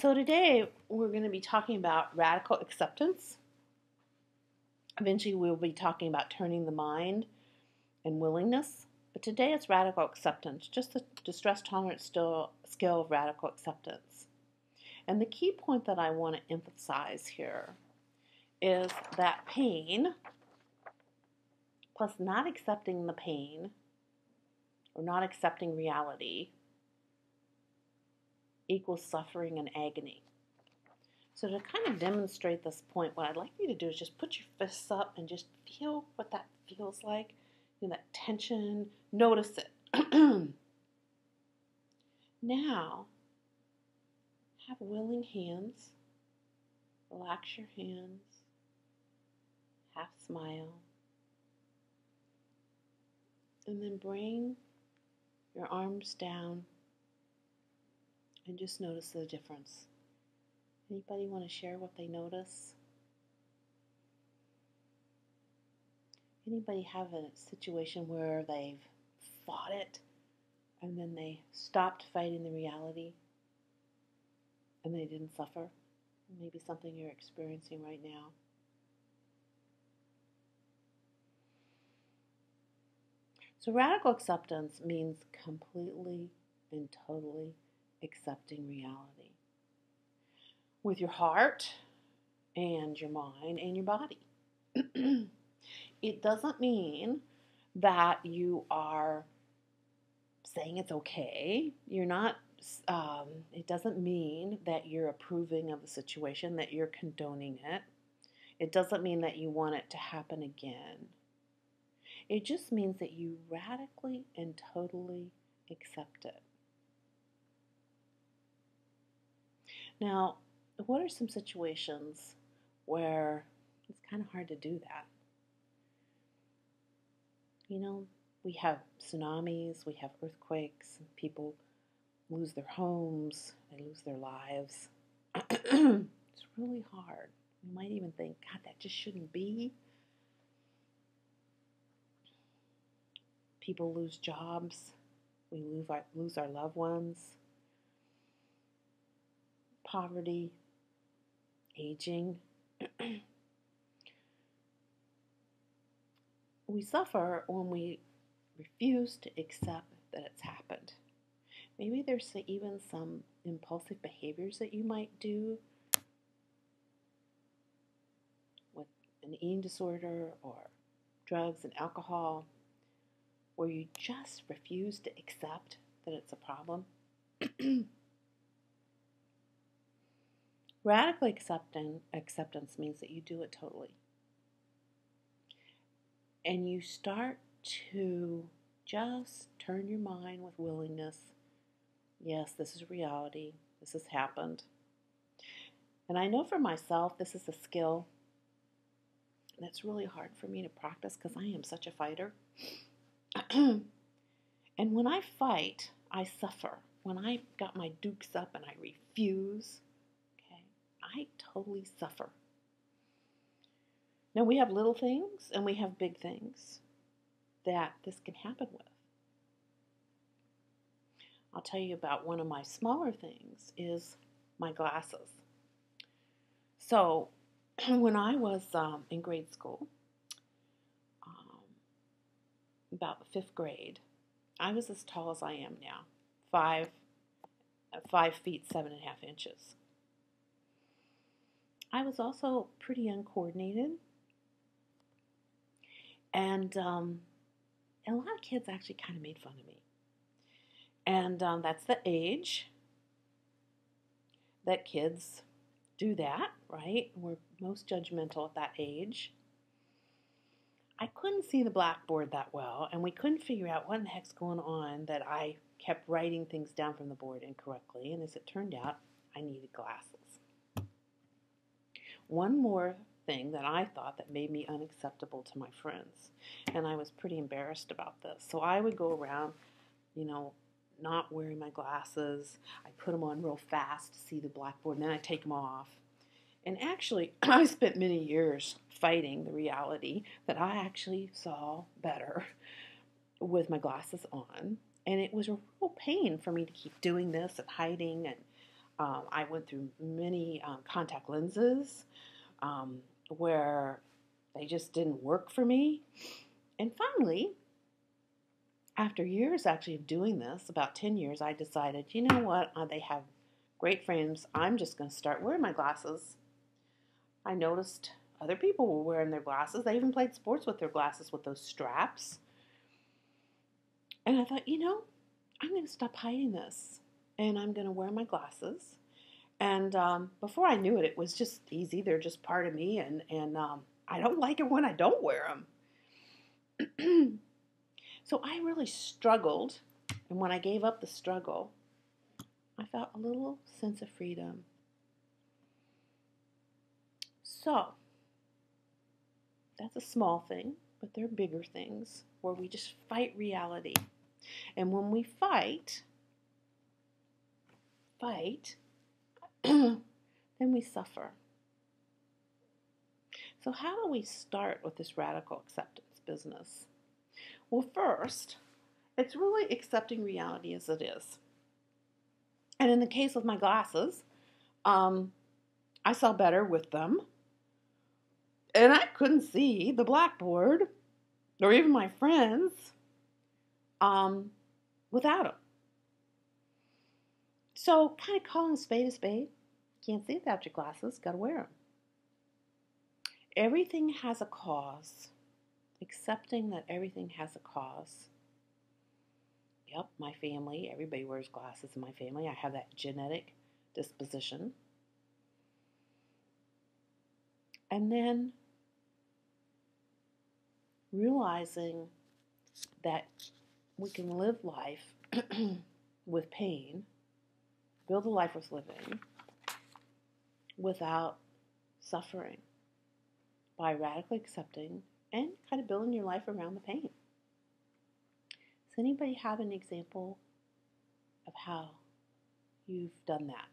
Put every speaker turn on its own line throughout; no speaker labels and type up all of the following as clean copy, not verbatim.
So today we're going to be talking about radical acceptance. Eventually we'll be talking about turning the mind and willingness. But today it's radical acceptance, just the distress tolerance skill of radical acceptance. And the key point that I want to emphasize here is that pain plus not accepting the pain or not accepting reality equals suffering and agony. So to kind of demonstrate this point, what I'd like you to do is just put your fists up and just feel what that feels like. That tension, notice it. Now, have willing hands. Relax your hands. Half smile. And then bring your arms down and just notice the difference. Anybody want to share what they notice? Anybody have a situation where they've fought it and then they stopped fighting the reality and they didn't suffer? Maybe something you're experiencing right now. So radical acceptance means completely and totally accepting reality with your heart and your mind and your body. It doesn't mean that you are saying it's okay. You're not, it doesn't mean that you're approving of the situation, that you're condoning it. It doesn't mean that you want it to happen again. It just means that you radically and totally accept it. Now, what are some situations where it's kind of hard to do that? We have tsunamis, we have earthquakes, people lose their homes, they lose their lives. It's really hard. You might even think, God, that just shouldn't be. People lose jobs, we lose our loved ones. Poverty, aging. We suffer when we refuse to accept that it's happened. Maybe there's even some impulsive behaviors that you might do with an eating disorder or drugs and alcohol where you just refuse to accept that it's a problem. Radical acceptance means that you do it totally. And you start to just turn your mind with willingness. Yes, this is reality. This has happened. And I know for myself, this is a skill that's really hard for me to practice because I am such a fighter. And when I fight, I suffer. When I got my dukes up and I refuse, I totally suffer. Now, we have little things and we have big things that this can happen with. I'll tell you about one of my smaller things is my glasses. So, when I was in grade school, about the 5th grade, I was as tall as I am now, 5 feet 7.5 inches. I was also pretty uncoordinated. And a lot of kids actually kind of made fun of me. And that's the age that kids do that, right? We're most judgmental at that age. I couldn't see the blackboard that well, and we couldn't figure out what in the heck's going on that I kept writing things down from the board incorrectly. And as it turned out, I needed glasses. One more thing that I thought that made me unacceptable to my friends, and I was pretty embarrassed about this. So I would go around, not wearing my glasses. I put them on real fast to see the blackboard, and then I take them off. And actually, I spent many years fighting the reality that I actually saw better with my glasses on, and it was a real pain for me to keep doing this and hiding, and I went through many contact lenses where they just didn't work for me. And finally, after years actually of doing this, about 10 years, I decided, you know what, they have great frames. I'm just going to start wearing my glasses. I noticed other people were wearing their glasses. They even played sports with their glasses with those straps. And I thought, I'm going to stop hiding this. And I'm going to wear my glasses. And before I knew it, it was just easy. They're just part of me. And I don't like it when I don't wear them. So I really struggled. And when I gave up the struggle, I felt a little sense of freedom. So that's a small thing, but there are bigger things where we just fight reality. And when we fight, then we suffer. So how do we start with this radical acceptance business? Well, first, it's really accepting reality as it is. And in the case of my glasses, I saw better with them. And I couldn't see the blackboard or even my friends without them. So kind of calling a spade. Can't see without your glasses. Got to wear them. Everything has a cause. Accepting that everything has a cause. Yep, my family. Everybody wears glasses in my family. I have that genetic disposition. And then realizing that we can live life with pain, build a life worth living, without suffering, by radically accepting and kind of building your life around the pain. Does anybody have an example of how you've done that?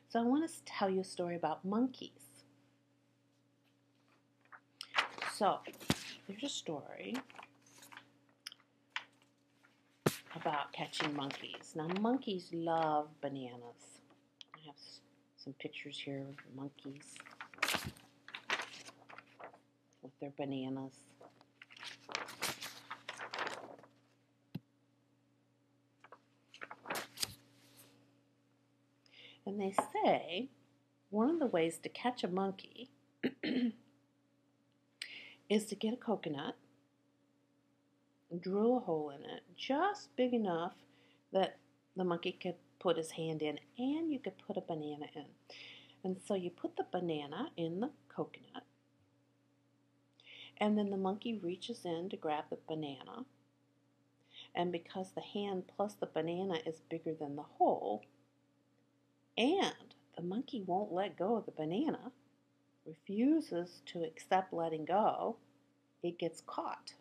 So I want to tell you a story about monkeys. So there's a story about catching monkeys. Now monkeys love bananas. I have some pictures here of monkeys with their bananas. And they say one of the ways to catch a monkey is to get a coconut, drill a hole in it just big enough that the monkey could put his hand in, and you could put a banana in. And so you put the banana in the coconut, and then the monkey reaches in to grab the banana, and because the hand plus the banana is bigger than the hole, and the monkey won't let go of the banana, refuses to accept letting go, it gets caught.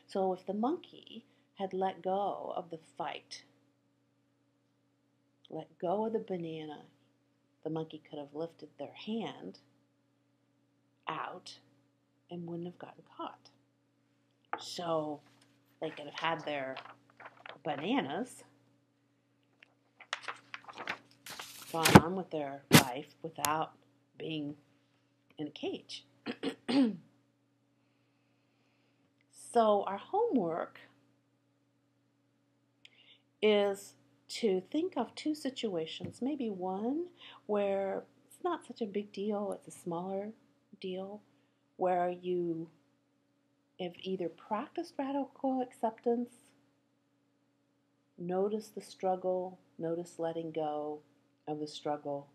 So if the monkey had let go of the fight, let go of the banana, the monkey could have lifted their hand out and wouldn't have gotten caught. So they could have had their bananas, gone on with their life without being in a cage. So our homework is to think of two situations, maybe one where it's not such a big deal, it's a smaller deal, where you have either practiced radical acceptance, notice the struggle, notice letting go of the struggle,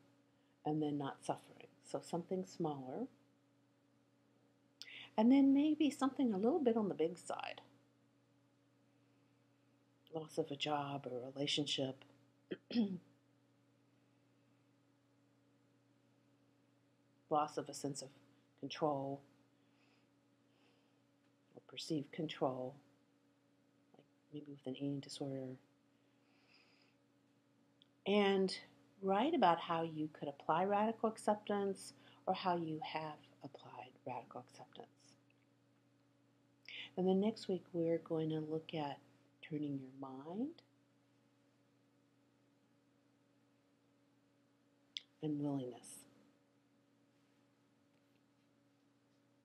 and then not suffering. So something smaller. And then maybe something a little bit on the big side. Loss of a job or a relationship. Loss of a sense of control or perceived control, like maybe with an eating disorder. And write about how you could apply radical acceptance or how you have applied radical acceptance. And then next week we're going to look at turning your mind and willingness.